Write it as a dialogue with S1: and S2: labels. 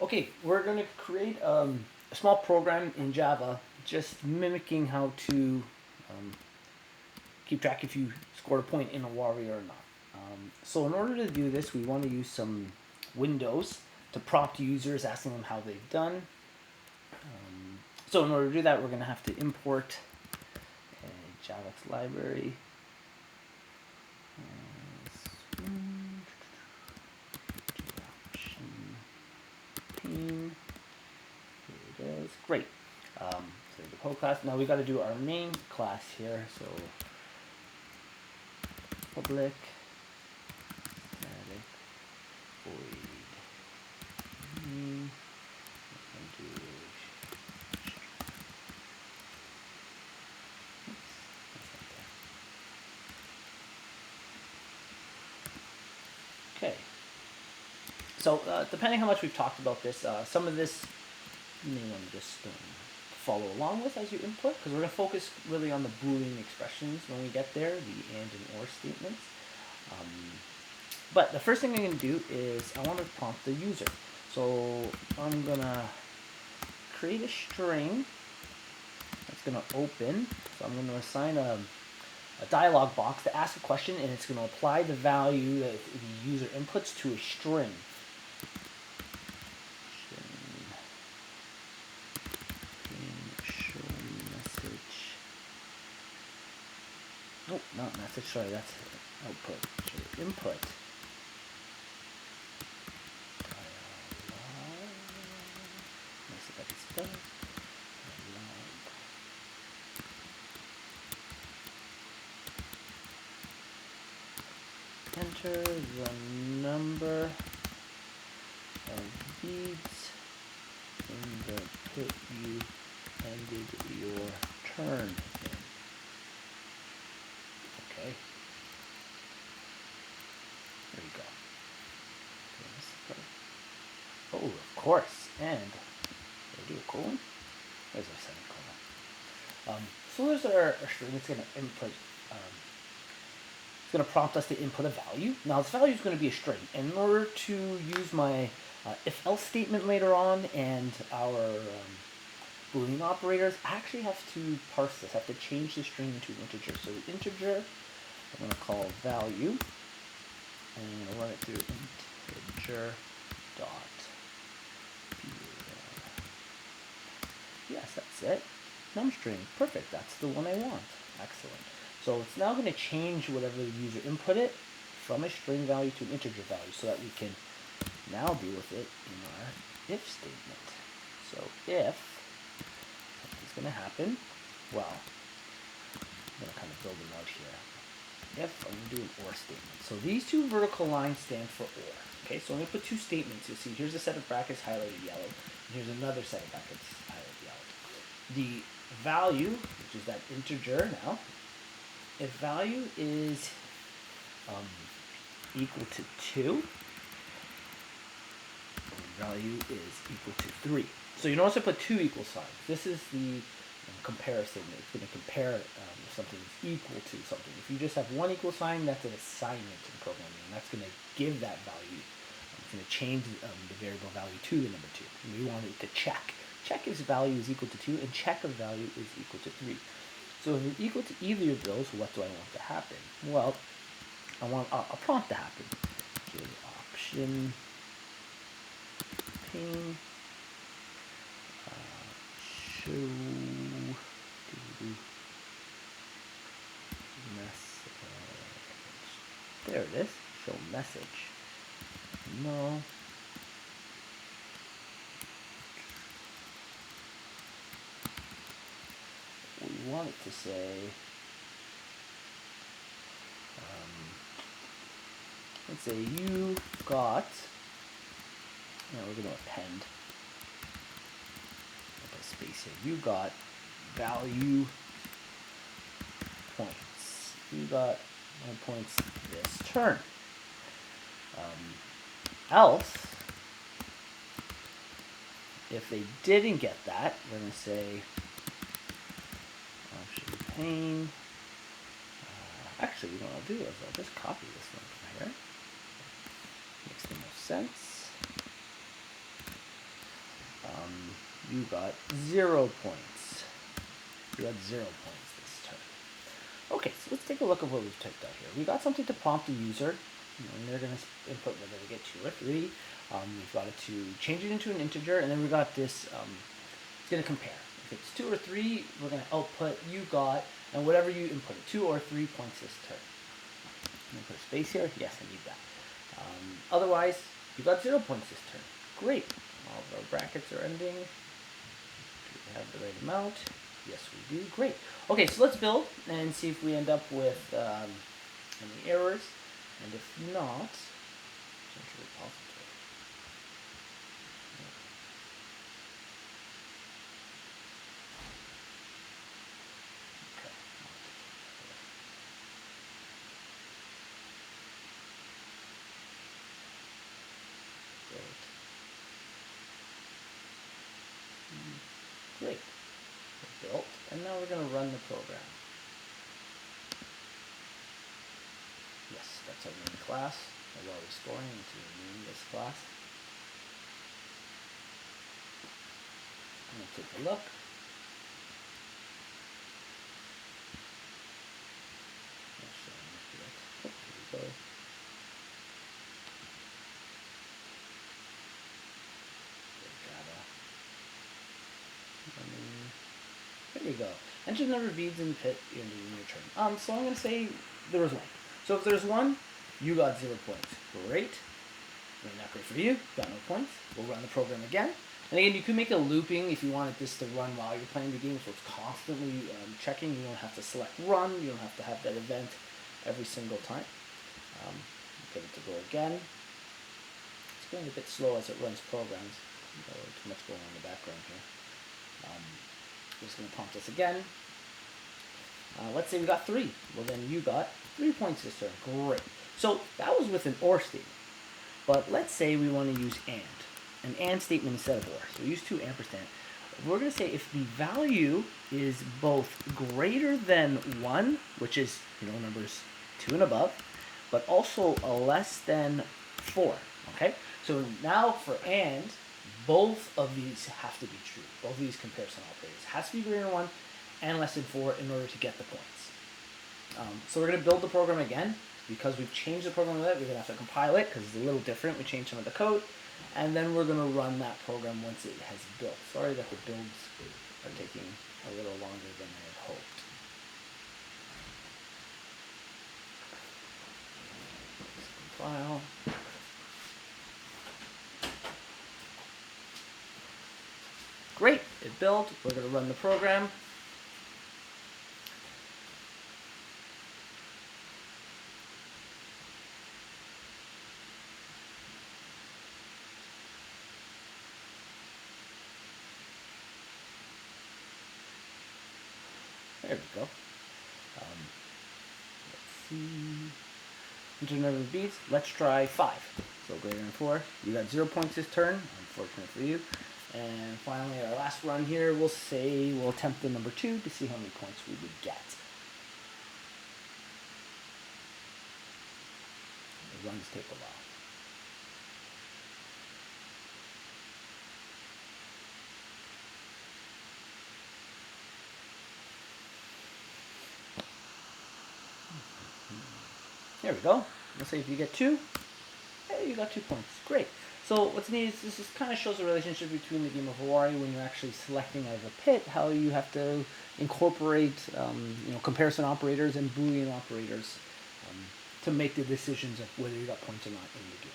S1: Okay, we're going to create a small program in Java just mimicking how to um, keep track if you scored a point in Oware or not. So in order to do this, we want to use some windows to prompt users, asking them how they've done. So in order to do that, we're going to have to import a JavaX library. Pane. Here it is. Great. So the whole class. Now we got to do our main class here. So public static void main. Okay. So depending how much we've talked about this, some of this you may want to just follow along with as you input, because we're going to focus really on the Boolean expressions when we get there, the and or statements. But the first thing I'm going to do is I want to prompt the user. So I'm going to create a string that's going to open. So I'm going to assign a dialog box to ask a question, and it's going to apply the value that the user inputs to a string. Show message. Oh, not message. Sorry, that's output. Show input. Enter the number of beads in the pit you ended your turn in. Okay. There you go. Oh, of course. And did I do a colon? There's a semicolon. So there's our string. It's going to input. It's going to prompt us to input a value. Now this value is going to be a string. And in order to use my if-else statement later on and our Boolean operators, I actually have to parse this. I have to change the string into an integer. So the integer, I'm going to call value, and I'm going to run it through integer dot. Yes, that's it. Num string. Perfect. That's the one I want. Excellent. So it's now going to change whatever the user input it from a string value to an integer value so that we can now deal with it in our if statement. So if something's going to happen, well, I'm going to kind of build it out here. If I'm going to do an or statement. So these two vertical lines stand for or. Okay, so I'm going to put two statements. You'll see here's a set of brackets highlighted yellow, and here's another set of brackets highlighted yellow. The value, which is that integer now, if value is equal to 2, value is equal to 3. So you notice I put two equal signs. This is the comparison. It's going to compare if something is equal to something. If you just have one equal sign, that's an assignment in programming, and that's going to give that value. It's going to change the variable value to the number 2. And we want it to check. Check if value is equal to 2, and check if value is equal to 3. So if it's equal to either of those, what do I want to happen? Well, I want a prompt to happen. Okay, option pane show message. There it is. Show message. No. We want it to say let's say you got, we're going to append, put a space here, you got value points. You got 1 points this turn. Else, if they didn't get that, we're going to say option pane. Actually, what I'll do is I'll just copy this one from here. Makes the most sense. You got 0 points. You got 0 points this turn. Okay, so let's take a look at what we've typed out here. We got something to prompt the user, and they're going to input whether they get 2 or 3. We've got it to change it into an integer, and then we got this, it's going to compare. If it's 2 or 3, we're going to output you got, and whatever you input, 2 or 3 points this turn. I'm going to put a space here. Yes, I need that. Otherwise, you got 0 points this turn. Great. All of our brackets are ending. Do we have the right amount? Yes, we do. Great. Okay, so let's build and see if we end up with any errors. And if not, essentially positive. Okay. Great. We're built. And now we're going to run the program. Yes, that's our main class. We're already storing into this class. I'm going to take a look. Here we go. There you go. Enter the number of beads in the pit in your turn. So I'm going to say there was 1. So if there's 1, you got 0 points. Great. Really not great for you. Got no points. We'll run the program again. And again, you can make a looping if you wanted this to run while you're playing the game, so it's constantly checking. You don't have to select run. You don't have to have that event every single time. Get it to go again. It's going a bit slow as it runs programs. Too much going on in the background here. Just going to prompt us again. Let's say we got 3. Well, then you got 3 points this turn. Great. So that was with an OR statement. But let's say we want to use an AND statement instead of OR. So we use 2 ampersand. We're going to say if the value is both greater than 1, which is, numbers 2 and above, but also less than 4. Okay? So now for AND, both of these have to be true. Both of these comparison operators has to be greater than 1 and less than 4 in order to get the points. So we're going to build the program again. Because we've changed the program a bit, we're going to have to compile it because it's a little different. We changed some of the code. And then we're going to run that program once it has built. Sorry that the builds are taking a little longer than I had hoped. Compile. Great, it built. We're going to run the program. There we go. Let's see. Enter number of beats. Let's try 5. So greater than 4. You got 0 points this turn. Unfortunate for you. And finally, our last run here, we'll attempt the number 2 to see how many points we would get. The runs take a while. There we go. Let's say if you get 2, hey, you got 2 points. Great. So what's neat is this kind of shows the relationship between the game of Oware when you're actually selecting out of a pit, how you have to incorporate comparison operators and Boolean operators to make the decisions of whether you got points or not in the game.